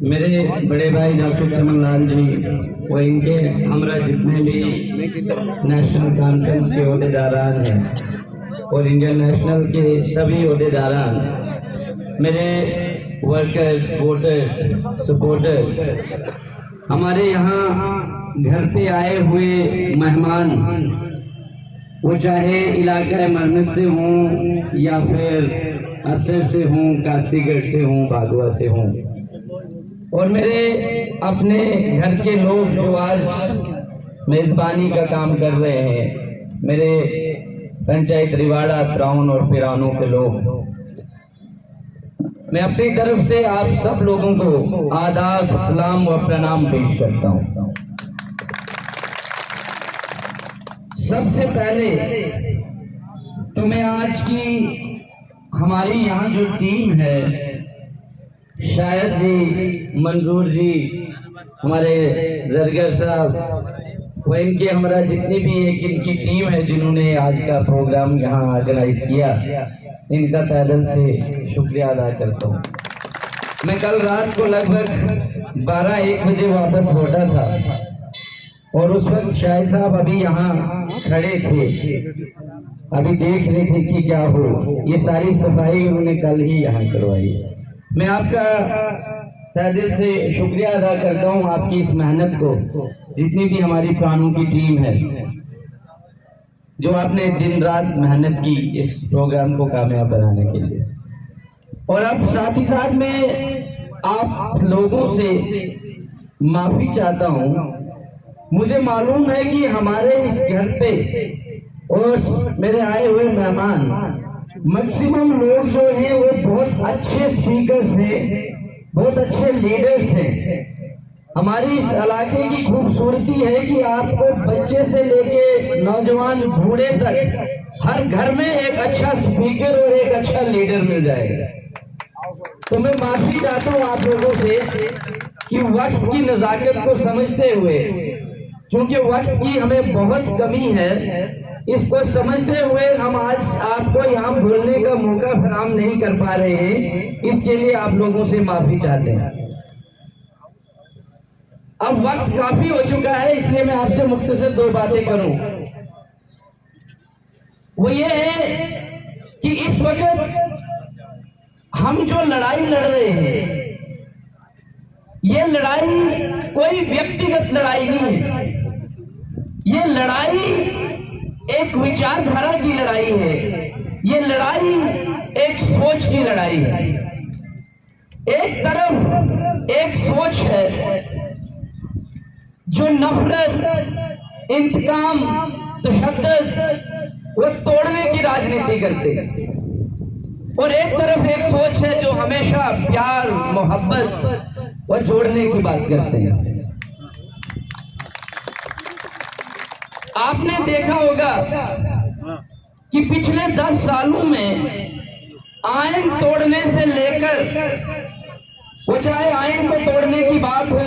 मेरे बड़े भाई डॉक्टर चमन लाल जी वो इनके हमरा जितने भी नेशनल कॉन्फ्रेंस के अहदेदारान हैं और इंडियन नेशनल के सभी अहदेदारान, मेरे वर्कर्स, वोटर्स, सपोर्टर्स, हमारे यहाँ घर पे आए हुए मेहमान, वो चाहे इलाका मरमत से हों या फिर असर से हों, कास्तीगढ़ से हों, बागवा से हों, और मेरे अपने घर के लोग जो आज मेज़बानी का काम कर रहे हैं, मेरे पंचायत रिवाड़ा, त्राउन और पिरानों के लोग, मैं अपनी तरफ से आप सब लोगों को आदाब, सलाम व प्रणाम पेश करता हूं। सबसे पहले तो मैं आज की हमारी यहाँ जो टीम है, शायद जी, मंजूर जी, हमारे जरगर साहब, वो इनके हमारा जितनी भी एक इनकी टीम है जिन्होंने आज का प्रोग्राम यहाँ ऑर्गेनाइज किया, इनका तहे दिल से शुक्रिया अदा करता हूँ। मैं कल रात को लगभग 12-1 बजे वापस लौटा था और उस वक्त शाहिद साहब अभी यहाँ खड़े थे, अभी देख रहे थे कि क्या हो। ये सारी सफाई उन्होंने कल ही यहाँ करवाई। मैं आपका तहे दिल से शुक्रिया अदा करता हूँ, आपकी इस मेहनत को, जितनी भी हमारी प्राणों की टीम है, जो आपने दिन रात मेहनत की इस प्रोग्राम को कामयाब बनाने के लिए। और अब साथ ही साथ मैं आप लोगों से माफी चाहता हूँ। मुझे मालूम है कि हमारे इस घर पे और मेरे आए हुए मेहमान, मैक्सिमम लोग जो हैं वो बहुत अच्छे स्पीकर्स हैं, बहुत अच्छे लीडर्स हैं। हमारी इस इलाके की खूबसूरती है कि आपको बच्चे से लेके नौजवान बूढ़े तक हर घर में एक अच्छा स्पीकर और एक अच्छा लीडर मिल जाएगा। तो मैं माफी चाहता हूँ आप लोगों से कि वक्त की नजाकत को समझते हुए, क्योंकि वक्त की हमें बहुत कमी है, इसको समझते हुए हम आज आपको यहाँ बोलने का मौका फराहम नहीं कर पा रहे हैं। इसके लिए आप लोगों से माफी चाहते हैं। अब वक्त काफी हो चुका है, इसलिए मैं आपसे मुख्तसर 2 बातें करूं। वो ये है कि इस वक्त हम जो लड़ाई लड़ रहे हैं, ये लड़ाई कोई व्यक्तिगत लड़ाई नहीं है, ये लड़ाई एक विचारधारा की लड़ाई है, ये लड़ाई एक सोच की लड़ाई है। एक तरफ एक सोच है जो नफरत, इंतकाम, तशद्दुद वो तोड़ने की राजनीति करते हैं, और एक तरफ एक सोच है जो हमेशा प्यार, मोहब्बत और जोड़ने की बात करते हैं। आपने देखा होगा कि पिछले 10 सालों में आईन तोड़ने से लेकर, वो चाहे आईन को तोड़ने की बात हो,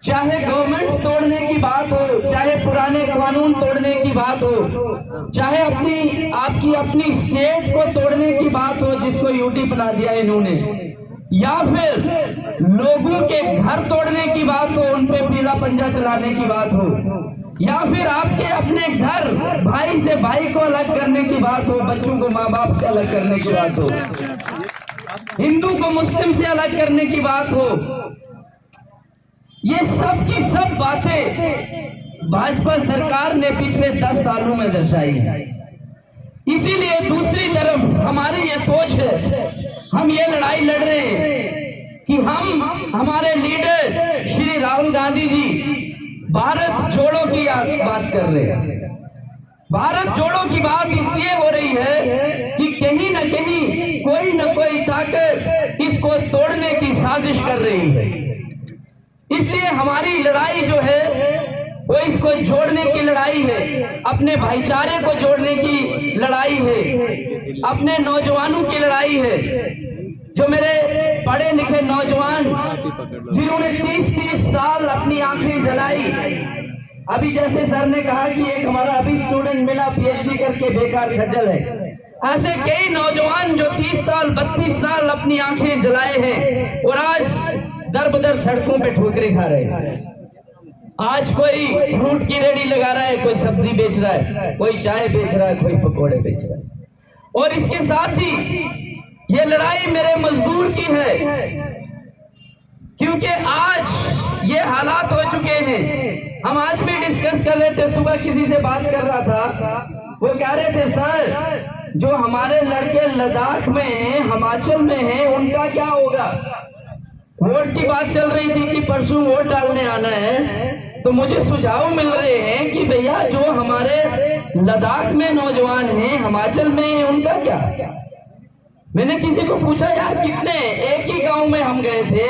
चाहे गवर्नमेंट तोड़ने की बात हो, चाहे पुराने कानून तोड़ने की बात हो, चाहे आपकी अपनी स्टेट को तोड़ने की बात हो जिसको यूटी बना दिया इन्होंने, या फिर लोगों के घर तोड़ने की बात हो, उन पे पीला पंजा चलाने की बात हो, या फिर आपके अपने घर भाई से भाई को अलग करने की बात हो, बच्चों को माँ बाप से अलग करने की बात हो, हिंदू को मुस्लिम से अलग करने की बात हो, ये सब की सब बातें भाजपा सरकार ने पिछले 10 सालों में दर्शाई है। इसीलिए दूसरी तरफ हमारी ये सोच है, हम ये लड़ाई लड़ रहे हैं कि हमारे लीडर श्री राहुल गांधी जी भारत जोड़ो की बात कर रहे हैं। भारत जोड़ो की बात इसलिए हो रही है कि कहीं न कहीं कोई न कोई ताकत इसको तोड़ने की साजिश कर रही है। इसलिए हमारी लड़ाई जो है वो इसको जोड़ने की लड़ाई है, अपने भाईचारे को जोड़ने की लड़ाई है, अपने नौजवानों की लड़ाई है। जो मेरे पढ़े लिखे नौजवान जिन्होंने 30-30 साल अपनी आंखें जलाई, अभी जैसे सर ने कहा कि एक हमारा अभी स्टूडेंट मिला पीएचडी करके बेकार खज्जल है, ऐसे कई नौजवान जो 30 साल 32 साल अपनी आंखें जलाए हैं और आज दर बदर सड़कों पे ठोकरे खा रहे हैं। आज कोई फ्रूट की रेडी लगा रहा है, कोई सब्जी बेच रहा है, कोई चाय बेच रहा है, कोई पकोड़े बेच रहा है। और इसके साथ ही ये लड़ाई मेरे मजदूर की है, क्योंकि आज ये हालात हो चुके हैं। हम आज भी डिस्कस कर रहे थे, सुबह किसी से बात कर रहा था, वो कह रहे थे सर जो हमारे लड़के लद्दाख में हैं, हिमाचल में हैं, उनका क्या होगा। वोट की बात चल रही थी कि परसों वोट डालने आना है, तो मुझे सुझाव मिल रहे हैं कि भैया जो हमारे लद्दाख में नौजवान हैं, हिमाचल में, उनका क्या। मैंने किसी को पूछा यार कितने, एक ही गांव में हम गए थे,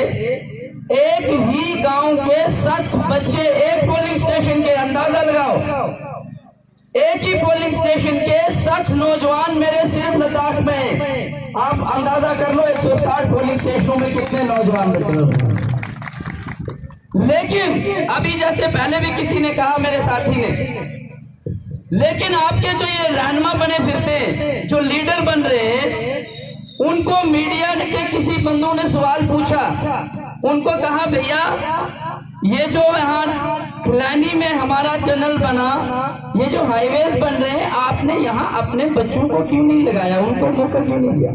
एक ही गांव के 60 बच्चे, एक पोलिंग स्टेशन के, अंदाजा लगाओ, एक ही पोलिंग स्टेशन के 60 नौजवान मेरे सिर्फ लद्दाख में। आप अंदाजा कर लो 160 पोलिंग स्टेशनों में कितने नौजवान बच्चे। लेकिन अभी जैसे पहले भी किसी ने कहा, मेरे साथी ने, लेकिन आपके जो ये रहनुमा बने फिरते हैं, जो लीडर बन रहे हैं, उनको मीडिया के किसी बंदों ने सवाल पूछा, उनको कहा भैया ये जो यहाँ खिलानी में हमारा चैनल बना, ये जो हाईवेज बन रहे हैं, आपने यहाँ अपने बच्चों को क्यों नहीं लगाया, उनको मौका क्यों नहीं दिया।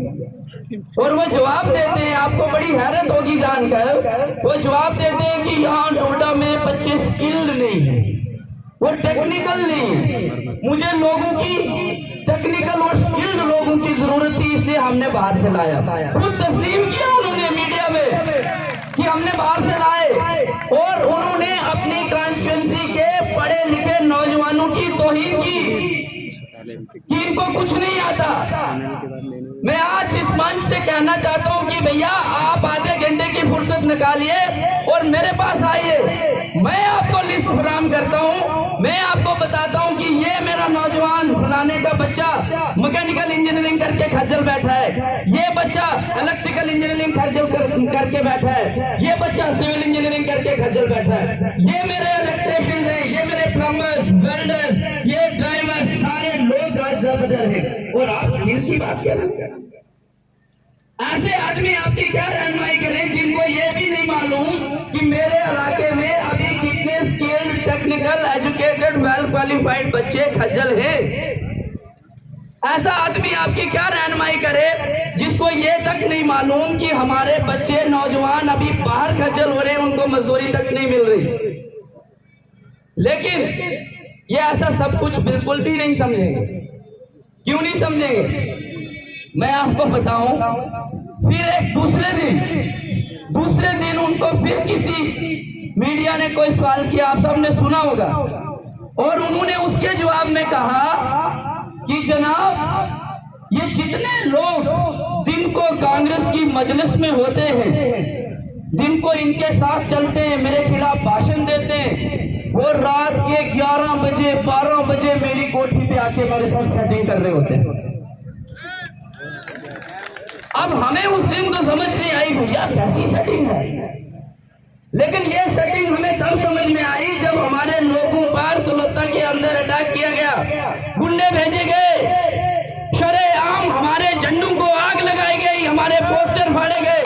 और वो जवाब देते हैं, आपको बड़ी हैरत होगी जानकर, वो जवाब देते हैं कि यहाँ डोडा में बच्चे स्किल्ड नहीं है, वो टेक्निकल नहीं है, मुझे लोगों की टेक्निकल और स्किल्ड लोगों की जरूरत थी, इसलिए हमने बाहर से लाया। खुद तस्लीम किया उन्होंने मीडिया में कि हमने बाहर से लाए, और उन्होंने अपनी कॉन्स्टिट्यूएंसी के पढ़े लिखे नौजवानों की तौहीन की कि इनको कुछ नहीं आता। मैं आज इस मंच से कहना चाहता हूं कि भैया आप आधे घंटे की फुर्सत निकालिए और मेरे पास आइए, मैं आपको लिस्ट फराहम करता हूं, मैं आपको बताता हूं कि ये मेरा नौजवान फलाने का बच्चा मैकेनिकल इंजीनियरिंग करके खज्जल बैठा है, ये बच्चा इलेक्ट्रिकल इंजीनियरिंग करके बैठा है, ये बच्चा सिविल इंजीनियरिंग करके खज्जल बैठा है, ये मेरे इलेक्ट्रिशियन हैं, ये मेरे प्लम्बर्स, वेल्डर्स, ये ड्राइवर, सारे लोग है। और आप स्किल की बात कर रहे हैं। ऐसे आदमी आपकी क्या रहनुमाई करें जिनको ये भी नहीं मालूम कि मेरे इलाके में अभी कितने skilled, technical, educated, well qualified बच्चे खज्जल हैं। ऐसा आदमी आपकी क्या रहनुमाई करे जिसको ये तक नहीं मालूम कि हमारे बच्चे नौजवान अभी बाहर खज्जल हो रहे हैं, उनको मजदूरी तक नहीं मिल रही। लेकिन ये ऐसा सब कुछ बिल्कुल भी नहीं समझेंगे। क्यों नहीं समझेंगे मैं आपको बताऊं। फिर एक दूसरे दिन उनको फिर किसी मीडिया ने कोई सवाल किया, आप सबने सुना होगा, और उन्होंने उसके जवाब में कहा कि जनाब ये जितने लोग दिन को कांग्रेस की मजलिस में होते हैं, दिन को इनके साथ चलते हैं, मेरे खिलाफ भाषण देते हैं, वो रात के 11 बजे 12 बजे मेरी कोठी पे आके मेरे साथ सेटिंग कर रहे होते हैं। अब हमें उस दिन तो समझ नहीं आई भैया कैसी सेटिंग है, लेकिन ये सेटिंग हमें तब समझ में आई जब हमारे लोगों पर तुलता के अंदर अटैक किया गया, गुंडे भेजे गए, शरेआम हमारे झंडों को आग लगाई गई, हमारे पोस्टर फाड़े गए,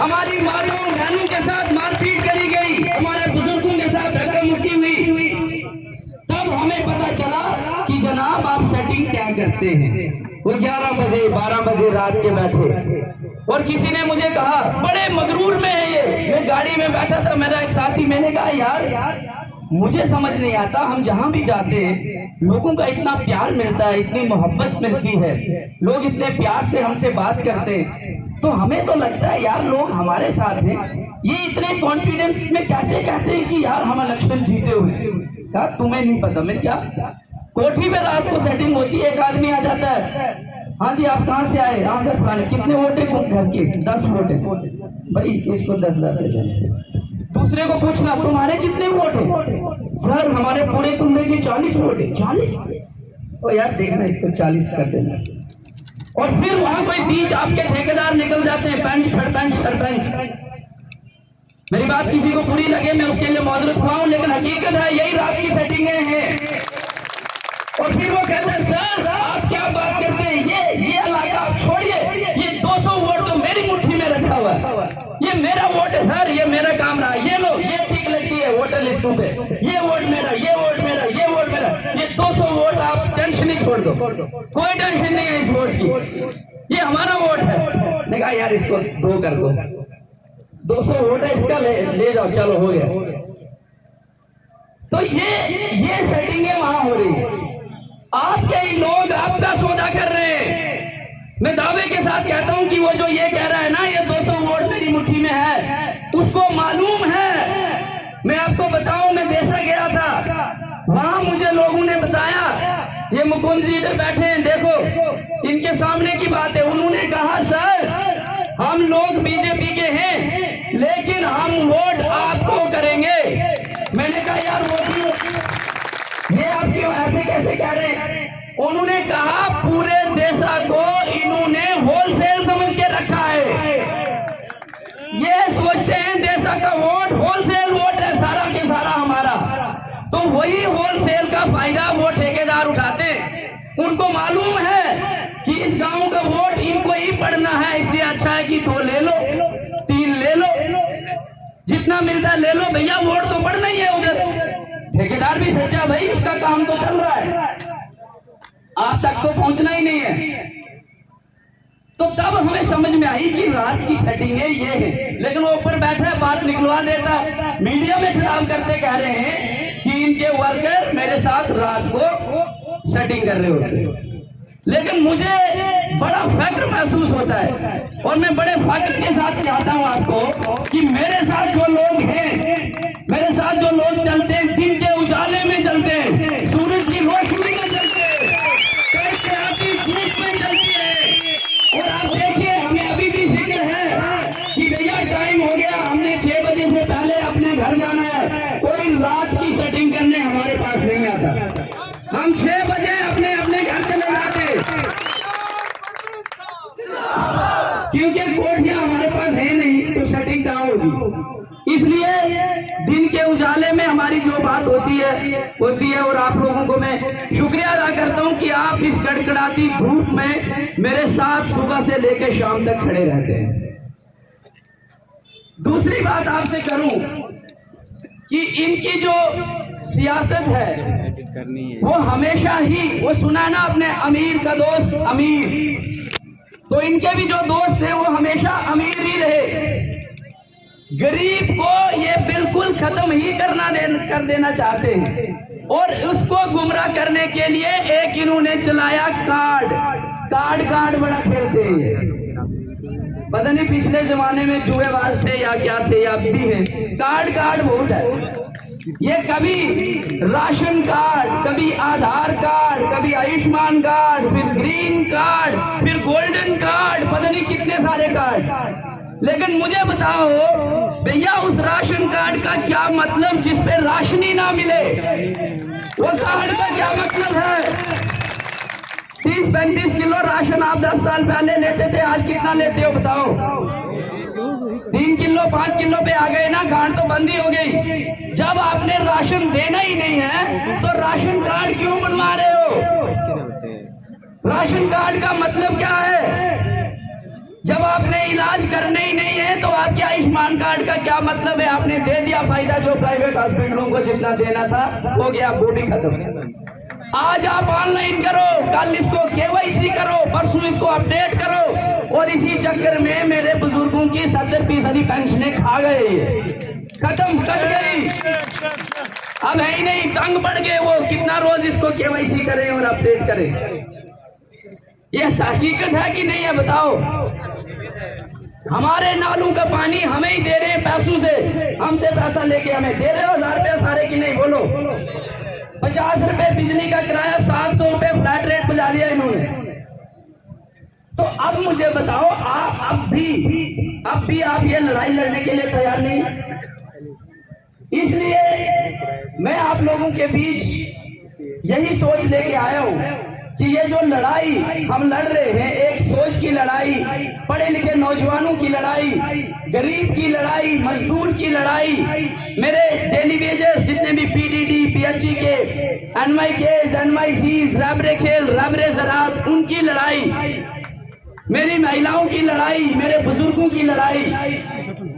हमारी माताओं बहनों के साथ मारपीट करी गई, हमारे बुजुर्गों के साथ धक्का मुक्की हुई। तब हमें पता चला कि जनाब आप सेटिंग क्या करते हैं। वो 11 बजे 12 बजे रात के बैठे, और किसी ने मुझे कहा बड़े मगरूर में है ये। मैं गाड़ी में बैठा था, मेरा एक साथी, मैंने कहा यार मुझे समझ नहीं आता, हम जहां भी जाते हैं लोगों का इतना प्यार मिलता है, इतनी मोहब्बत मिलती है, लोग इतने प्यार से हमसे बात करते हैं, तो हमें तो लगता है यार लोग हमारे साथ हैं। ये इतने कॉन्फिडेंस में कैसे कहते हैं कि यार हम इलेक्शन जीते हुए। क्या तुम्हें नहीं पता मैं क्या कोठी में रात को सेटिंग होती है, एक आदमी आ जाता है, हाँ जी आप कहाँ से आए, यहाँ से फलाने, कितने वोट है घर के, 10 वोट है भाई, इसको 10,000 दे देना। दूसरे को पूछना तुम्हारे कितने वोट है, सर हमारे पूरे कुंबे के 40 वोट है। 40? ओ यार देखना इसको 40 कर देना। और फिर वहां कोई बीच आपके ठेकेदार निकल जाते हैं, पंच, सरपंच, सरपंच। मेरी बात किसी को बुरी लगे मैं उसके लिए माजरत खुआऊं, लेकिन हकीकत है यही रात की सेटिंगें हैं। और फिर वो कहते हैं सर आप क्या बात करते हैं, ये इलाका आप छोड़िए, ये 200 वोट तो मेरी मुट्ठी में रखा हुआ है, ये ये मेरा वोट है सर, ये मेरा काम रहा, ये लो, ये ठीक लगती है वोटर लिस्टों पे, ये वोट मेरा, ये वोट मेरा, ये वोट मेरा, ये 200 वोट आप टेंशन ही छोड़ दो, कोई टेंशन नहीं है इस वोट की, ये हमारा वोट है। ने कहा यार इसको 2 कर दो, 200 वोट है इसका, ले जाओ, चलो हो गया। तो ये सेटिंगें वहां हो रही है। आपके ही लोग आपका सौदा कर रहे हैं। मैं दावे के साथ कहता हूं कि वो जो ये कह रहा है ना ये 200 वोट मेरी मुट्ठी में है, उसको मालूम है। मैं आपको बताऊं, मैं देशा गया था, वहां मुझे लोगों ने बताया, ये मुकुंद जी बैठे हैं, देखो इनके सामने की बात है, उन्होंने कहा सर हम लोग बीजेपी के हैं लेकिन हम वोट आपको करेंगे। मैंने कहा यार वो ये आप क्यों ऐसे कैसे कह रहे हैं? उन्होंने कहा पूरे देशा को इन्होंने होलसेल समझ के रखा है, ये सोचते हैं देशा का वोट होलसेल वोट है सारा के सारा हमारा, तो वही होलसेल का फायदा वो ठेकेदार उठाते हैं। उनको मालूम है कि इस गांव का वोट इनको ही पड़ना है, इसलिए अच्छा है कि 2 ले लो, 3 ले लो, जितना मिलता है ले लो भैया, वोट तो पड़ना ही है उधर। ठेकेदार भी सच्चा भाई, उसका काम तो चल रहा है, आप तक तो पहुंचना ही नहीं है। तो तब हमें समझ में आई कि रात की सेटिंग है ये है, लेकिन वो ऊपर बैठा है बात निकलवा देता, मीडिया में खिलाफ करते कह रहे हैं कि इनके वर्कर मेरे साथ रात को सेटिंग कर रहे होते। लेकिन मुझे बड़ा फख्र महसूस होता है और मैं बड़े फख्र के साथ कहता हूं आपको कि मेरे साथ जो लोग हैं, मेरे साथ जो लोग चलते हैं, दिन के उजाले में चलते हैं, सूरज की रोशनी में चलते हैं, कैसे आपकी धूप में चलती है। और आप देखिए हमें अभी भी फिक्र है कि भैया टाइम हो गया, हमने 6 बजे से पहले अपने घर जाना है, कोई रात की सेटिंग करने हमारे पास नहीं आता, हम 6 बजे अपने घर चले जाते, क्योंकि कोठियां हमारे पास है नहीं तो सेटिंग कहां होगी। इसलिए दिन के उजाले में हमारी जो बात होती है और आप लोगों को मैं शुक्रिया अदा करता हूं कि आप इस कड़कड़ाती धूप में मेरे साथ सुबह से लेकर शाम तक खड़े रहते हैं। दूसरी बात आपसे करूं कि इनकी जो सियासत है वो हमेशा ही, वो सुना ना आपने अमीर का दोस्त अमीर, तो इनके भी जो दोस्त हैं वो हमेशा अमीर ही रहे। गरीब को ये बिल्कुल खत्म ही कर देना चाहते हैं और उसको गुमराह करने के लिए एक इन्होंने चलाया कार्ड बड़ा खेलते हैं। पता नहीं पिछले जमाने में जुएबाज थे या क्या थे या भी है, कार्ड बहुत है। ये कभी राशन कार्ड, कभी आधार कार्ड, कभी आयुष्मान कार्ड, फिर ग्रीन कार्ड, फिर गोल्डन कार्ड, पता नहीं कितने सारे कार्ड। लेकिन मुझे बताओ भैया उस राशन कार्ड का क्या मतलब जिस पे राशन ही ना मिले, वो कार्ड का क्या मतलब है? 30-35 किलो राशन आप 10 साल पहले लेते थे, आज कितना लेते हो बताओ? 3 किलो 5 किलो पे आ गए ना, कार्ड तो बंद ही हो गई। जब आपने राशन देना ही नहीं है तो राशन कार्ड क्यों बनवा रहे हो? राशन कार्ड का मतलब क्या है? जब आपने इलाज करने ही नहीं है तो आपके आयुष्मान कार्ड का क्या मतलब है? आपने दे दिया फायदा, जो प्राइवेट हॉस्पिटलों को जितना देना था हो गया, वो भी खत्म। आज आप ऑनलाइन करो, कल इसको KYC करो, परसों इसको अपडेट करो, और इसी चक्कर में मेरे बुजुर्गों की 70% पेंशनें खा गए, खत्म कट गई, अब है ही नहीं, तंग पड़ गए वो, कितना रोज इसको KYC करें और अपडेट करें। ये हकीकत है कि नहीं है बताओ? हमारे नालों का पानी हमें ही दे रहे हैं पैसों से, हमसे पैसा लेके हमें दे रहे हो। 1000 रुपया सारे की नहीं बोलो, 50 रुपए बिजली का किराया, 700 रुपए फ्लैट रेट बजा लिया इन्होंने। तो अब मुझे बताओ आप अब भी आप ये लड़ाई लड़ने के लिए तैयार नहीं? इसलिए मैं आप लोगों के बीच यही सोच लेके आया हूं कि ये जो लड़ाई हम लड़ रहे हैं, एक सोच की लड़ाई, पढ़े लिखे नौजवानों की लड़ाई, गरीब की लड़ाई, मजदूर की लड़ाई, मेरे डेली वेजेस जितने भी PDD, PHE के, NYKs, NYCs, रबरे खेल, रबरे ज़रात, उनकी लड़ाई, मेरी महिलाओं की लड़ाई, मेरे बुजुर्गों की लड़ाई,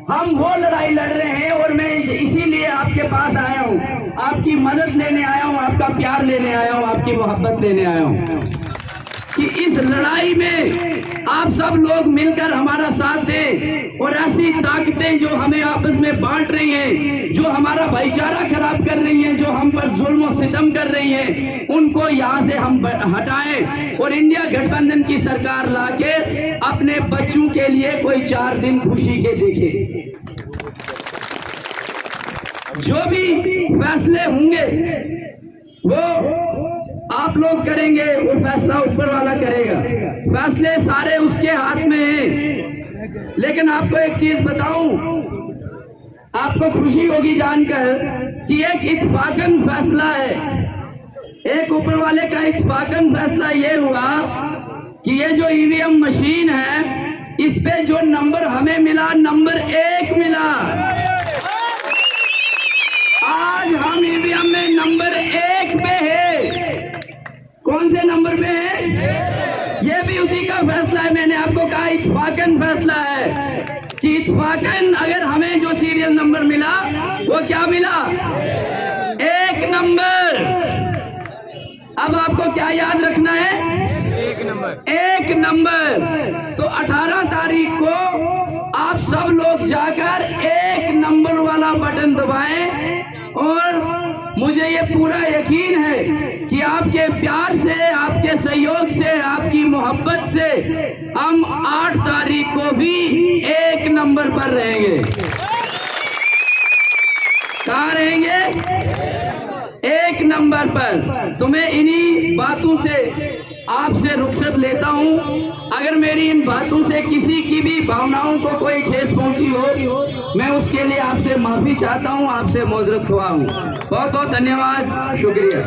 हम वो लड़ाई लड़ रहे हैं और मैं इसीलिए आपके पास आया हूँ, आपकी मदद लेने आया हूँ, आपका प्यार लेने आया हूँ, आपकी मोहब्बत लेने आया हूँ कि इस लड़ाई में आप सब लोग मिलकर हमारा साथ दें और ऐसी ताकतें जो हमें आपस में बांट रही हैं, जो हमारा भाईचारा खराब कर रही हैं, जो हम पर जुल्म और सितम कर रही हैं, उनको यहाँ से हम हटाएं और इंडिया गठबंधन की सरकार लाके अपने बच्चों के लिए कोई 4 दिन खुशी के देखे। जो भी फैसले होंगे वो आप लोग करेंगे, वो फैसला ऊपर वाला करेगा, फैसले सारे उसके हाथ में हैं। लेकिन आपको एक चीज बताऊं, आपको खुशी होगी जानकर कि एक इत्तेफाकन फैसला है, एक ऊपर वाले का इत्तेफाकन फैसला ये हुआ कि ये जो ईवीएम मशीन है, इस पे जो नंबर हमें मिला, नंबर 1 मिला। आज हम ईवीएम में नंबर 1 पे है। कौन से नंबर पे है? ये भी उसी का फैसला है। मैंने आपको कहा इत्तेफाकन फैसला है कि इत्तेफाकन अगर हमें जो सीरियल नंबर मिला वो क्या मिला? 1 नंबर। अब आपको क्या याद रखना है? 1 नंबर। 1 नंबर। तो 18 तारीख को आप सब लोग जाकर 1 नंबर वाला बटन दबाएं और मुझे ये पूरा यकीन है कि आपके प्यार से, आपके सहयोग से, आपकी मोहब्बत से हम 8 तारीख को भी 1 नंबर पर रहेंगे। कहाँ रहेंगे? 1 नंबर पर। तो मैं इन्हीं बातों से आपसे रुखसत लेता हूं। अगर मेरी इन बातों से किसी की भी भावनाओं को कोई ठेस पहुंची हो, मैं उसके लिए आपसे माफी चाहता हूं, आपसे मोजरत हुआ हूं। बहुत बहुत धन्यवाद, शुक्रिया।